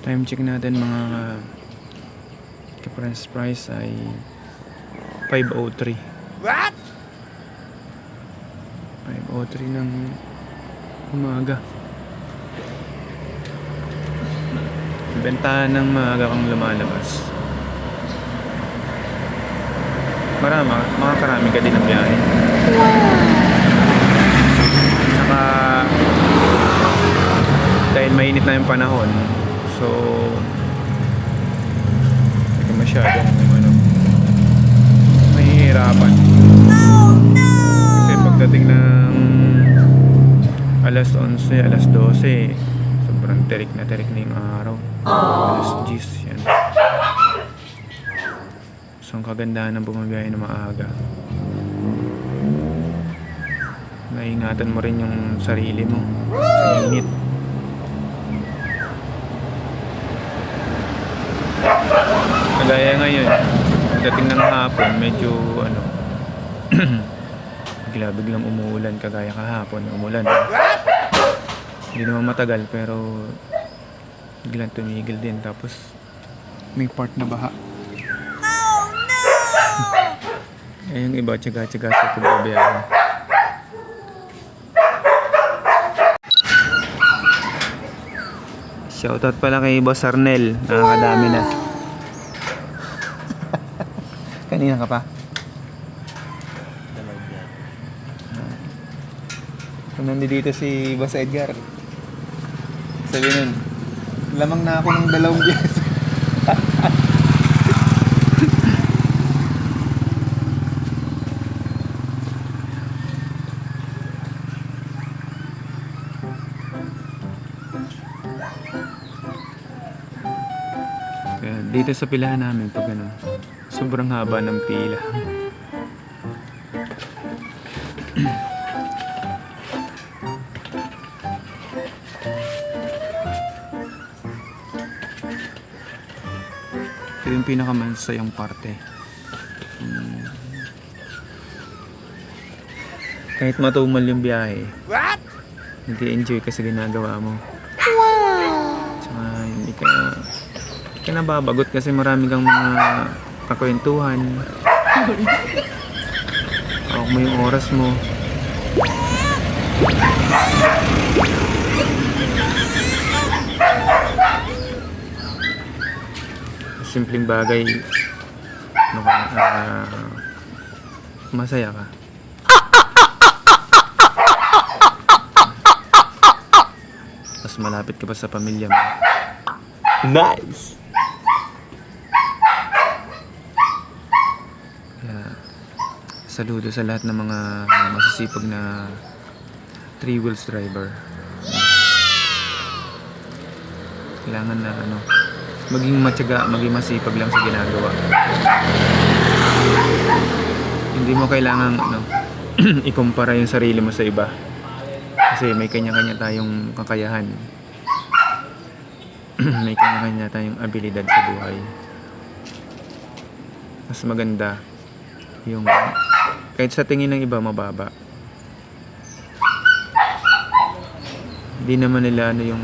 Time check natin mga ka-French fries ay 5:03. What? 5:03 ng umaga. Bentahan ng maaga kang lumalabas. Makakarami ka din ng biyahe. Saka dahil mainit na yung panahon, so hindi masyadong mahihirapan. Kasi pagdating ng alas 11, alas 12, sobrang terik na yung araw. Alas 10 yan. So ang kagandahan ng bumabiyahe na maaga, naingatan mo rin yung sarili mo sa init. Kagaya ngayon, dating ng hapon, medyo biglang umuulan. Kagaya kahapon, umulan. Hindi naman matagal pero biglang tumigil din. Tapos may part na baha. Eh, yung iba tsaga-tsaga sa pagbabiyahe. Shoutout pala kay Boss Arnel. Nakakadami na. Kanina ka pa? Kung nandito si Boss Edgar, sabi nun, lamang na ako ng 2 years. Kaya dito sa pilahan namin pag sobrang haba ng pila. Ito yung pinakamansayang parte. Kahit matumal yung biyahe, nag-i-enjoy ka sa ginagawa mo. Tsaka hindi ka nababagot kasi marami kang mga kakwentuhan. Hawak mo yung oras mo. Simpleng bagay, masaya ka. Mas malapit ka pa sa pamilya mo. Nice! Kaya saludo sa lahat ng mga masisipag na 3 wheels driver. Kailangan na maging matyaga, maging masipag lang sa ginagawa. Hindi mo kailangan ikumpara yung sarili mo sa iba. Kasi may kanya-kanya tayong kakayahan. May kanya-kanya tayong abilidad sa buhay. Mas maganda yung kahit sa tingin ng iba mababa. Hindi naman nila yung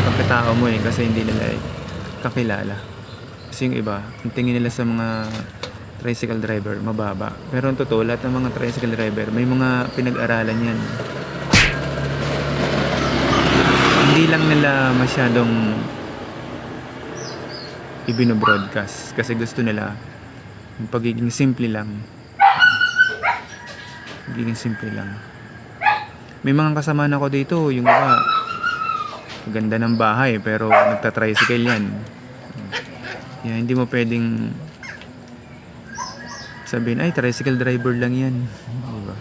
pagkatao mo kasi hindi nila kakilala. Kasi yung iba, ang tingin nila sa mga tricycle driver mababa. Pero ang totoo, lahat ng mga tricycle driver may mga pinag-aralan yan. Hindi lang nila masyadong ibino-broadcast kasi gusto nila yung pagiging simple lang. Pagiging simple lang. May mga kasama na ako dito, yung iba ganda ng bahay pero nagta-tricycle yan. Yan, hindi mo pwedeng sabihin, ay tricycle driver lang yan. Diba?